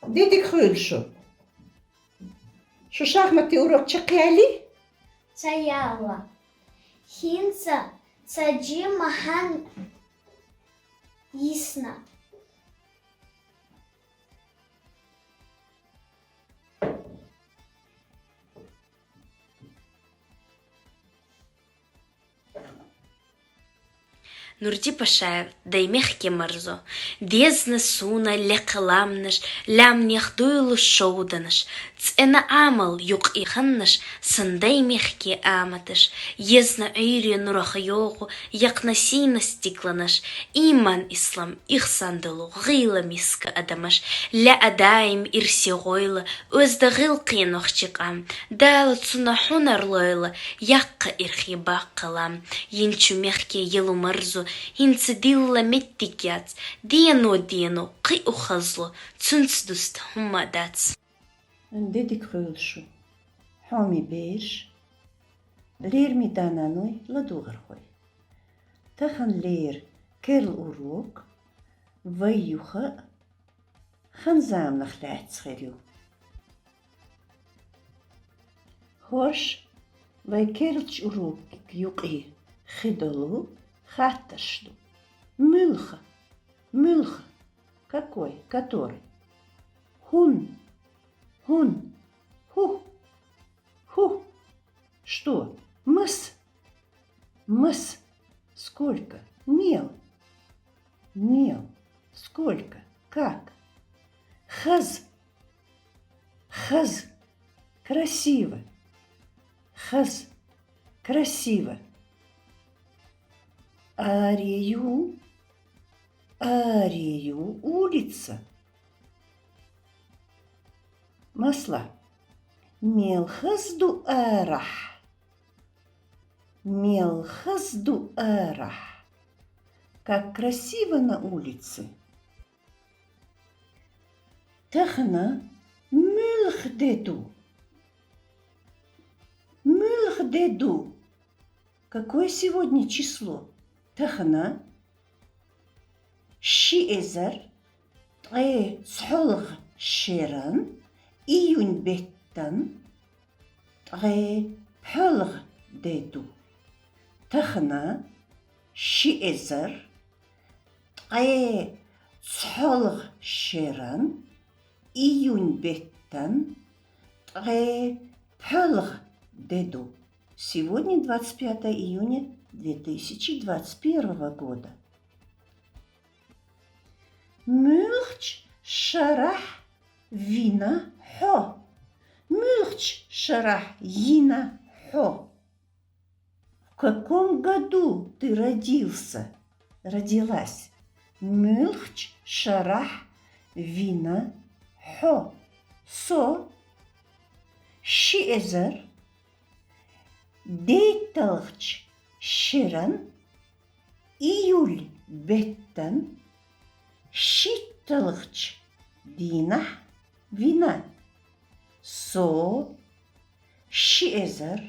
Дети Крыльшу. Що шахмати урок чекали? Цаяла. Хинца цаджи махан ясно. Нурди Пашаев, даймехке марзо, дезна суна лекаламнаш, лям нехдуйлу шоуданаш, цена амал юк иханнаш, сандаймехке аматаш, езна үйре нурахайогу, якнасина стикланаш, иман ислам, ихсандалу, гыйла миска адамаш, ля адаим ирсигойла, өзда гыл қинохчикам, дала цуна хунарлойла, якка ирхиба қалам, янчумехке елу марзо, هنس ديلا متكيات دينو قي أخزلو تنسدست هما داتس Дети Крыльшу. Хами беш. Leer mi dananoi ладугархой. Тахан leer kerl urok. Ваюха. Ханзам нахляцхерю. Хош. Вай керлч урок юки. Хидолу. Хатташту. Мылха. Мылха. Какой? Который? Хун. Хун. Ху. Ху. Что? Мыс. Мыс. Сколько? Мел. Мел. Сколько? Как? Хаз. Хаз. Красиво. Хаз. Красиво. Арию. Арию. Улица. Масла. Мелхазду арах. Мелхазду арах. Как красиво на улице. Тахна мылхдеду. Мылхдеду. Какое сегодня число? Тахна шиэзар цхолг шеран июнь беттан пхолг деду. Тахна шиэзар цхолг шеран июнь беттан пхолг деду. Сегодня 25 июня 2021 года. Мülch шарах вина хо. Мülch шарах вина хо. В каком году ты родился? Родилась? Мülch шарах вина хо. Со. Шиэзер. Дейталч ширан. Июль беттан. Шитталч дина вина. Со. Шиэзер.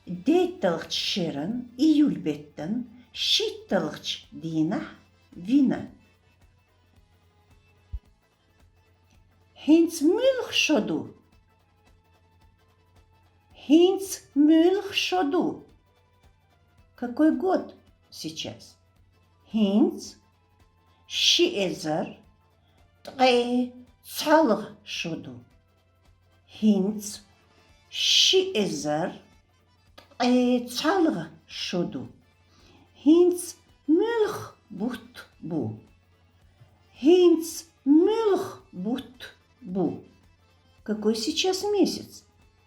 Дейталч ширан. Июль беттан. Шитталч дина вина. Хинц мылх шоду. Хинц мылх шоду. Какой год сейчас? Хинц шиэзар цалх шоду. Хинц шиэзар цалх шоду. Хинц мылх бут бу. Хинц мылх бут бу. Какой сейчас месяц?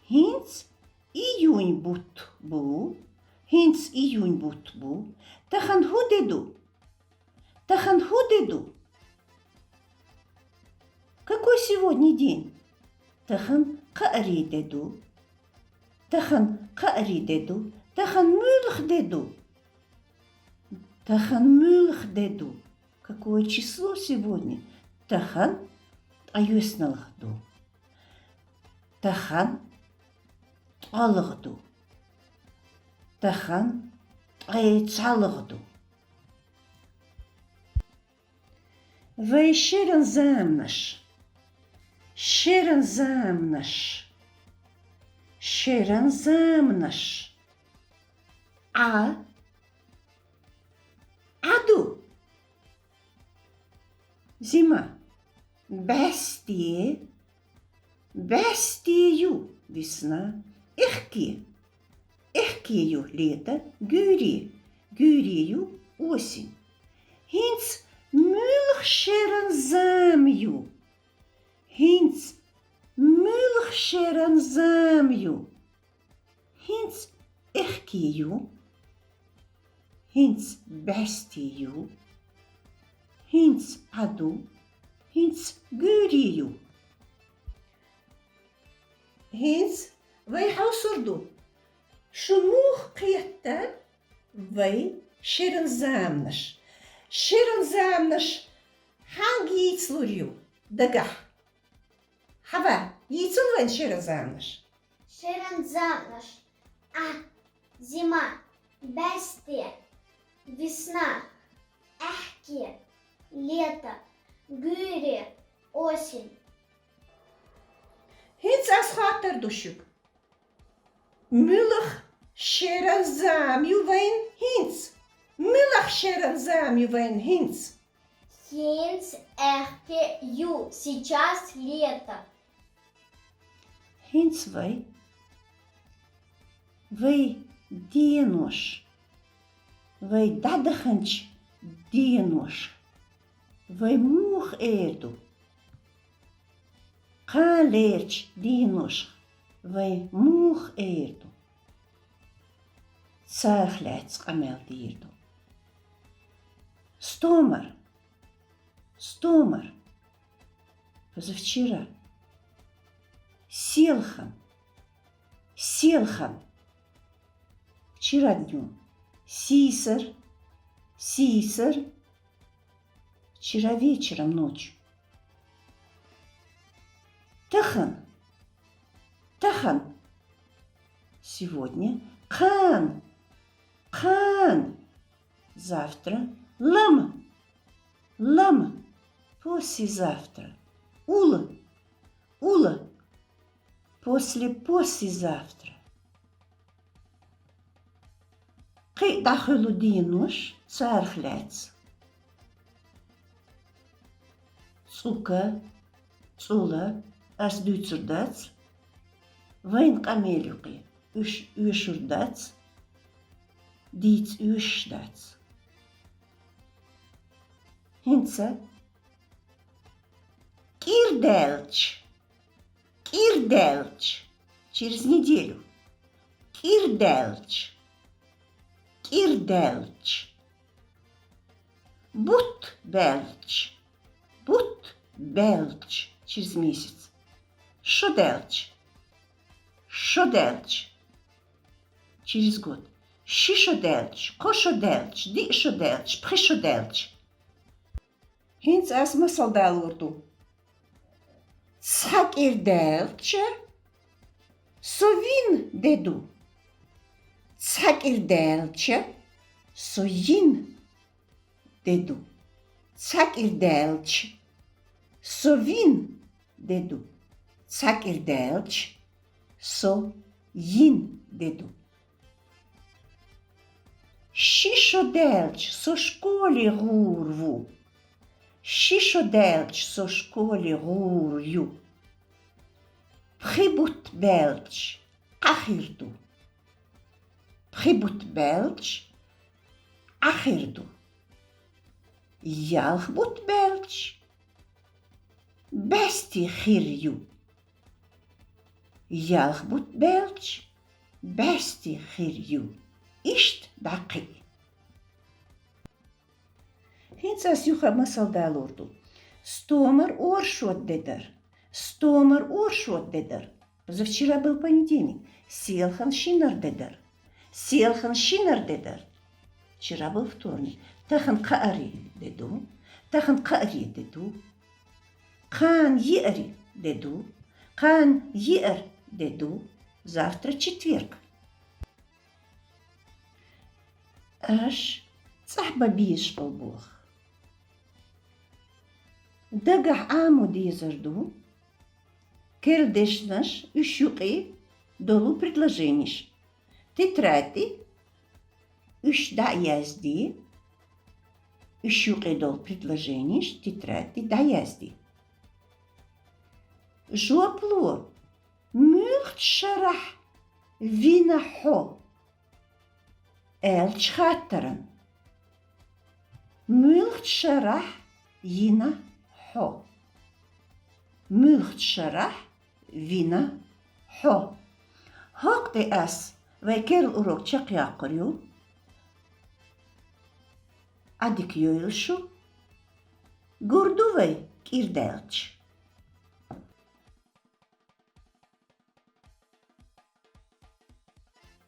Хинц июнь бут бу. Хинц июнь бут бу. Тахан худеду. Тахан худеду. Какой сегодня день? Тахан кааридеду. Тахан кааридеду. Тахан мюлхдеду. Тахан мюлхдеду. Какое число сегодня? Тахан аюсналхду. Тахан алгду. Тахан цалгду. Вейшерен замнаш. Шерен замнаш. Шерен замнаш. А. Аду. Зима. Бестие. Бестию. Весна. Эхки. Эхкию. Лето. Гюри. Гюрию. Осень. Хинц мülchscheren замью. Хинц мülchscheren замью. Хинц эхкию. Хинц бестию. Хинц аду. Хинц гюрию. Хинц вейхаусурду. Шумух қиятта вей шерен замнаш. Шерен замнаш hangi yiğitsluriu? Dagah. Hava, yiğitsul ven шерен замнаш. Шерен замнаш. А. Зима. Бестия. Весна. Эхки. Лето. Гюри. Осень. Hins as hatter duşuk. Mülch шерен замью вен hins. Mülch шерен замью вен hins. Хинц, эхки, ю. Сейчас лето. Hins vei. Vei dienoš. Vei dadahanč dienoš. Vei mūch ēdu. Kā lērč dienoš. Vei mūch ēdu. Цархляц камел дирду. Стомар. Стомар. Позавчера. Селхан. Селхан. Вчера днем. Сисар. Сисар. Вчера вечером ночью. Тахан. Тахан. Сегодня. Хан. Хан. Завтра. Лама. Лама. Послезавтра. Ула. Ула. Послезавтра. Кей дахылу диенуш цархляц. Цука. Цула. Ас дүйцурдац. Вайн камелюки. Ушурдац. Диц ушдац. Хинца. Кирдельч. Кирдельч. Через неделю. Кирдельч. Кирдельч. Бутбелч. Бутбелч. Через месяц. Шоделч. Шоделч. Через год. Шишоделч. Кошоделч. Дишоделч. Пришоделч. Hins as masaldalı urdu. Цакирделче. Совин деду. Цакирделче. Соин деду. Цакирделч. Совин деду. Цакирделч. Соин деду. Шишоделч. Со школи гурву. Шишоделч со школи гурю. Прибутбелч ахирду. Прибутбелч ахирду. Ялхбутбелч бести хирю. Ялхбутбелч бести хирю. Ишт дақи. Хинцас юха масалдал урду. Стомар оршот дедер. Стомар оршот дедер. Позавчера был понедельник. Селхан шинар дедер. Селхан шинар дедер. Вчера был вторник. Тахан каари деду. Тахан каари деду. Кан еари деду. Кан еар деду. Завтра четверг. Аш цахба биш полбох. Дагах аму дезерду. Келдешнаш üşüqi dolu предложениş. Тетради üç da yazdi. Üşüqi dolu предложениş. Тетради da yazdı. Жуаплу. Мюхт шарах вина хо. El çıkartırın. Mülkt şarah yina ho. Mülkt şarah vina ho. Hakti as ve kel urok çak yakırıyor. Adik yoyulşu. Gurdu ve kirdelç.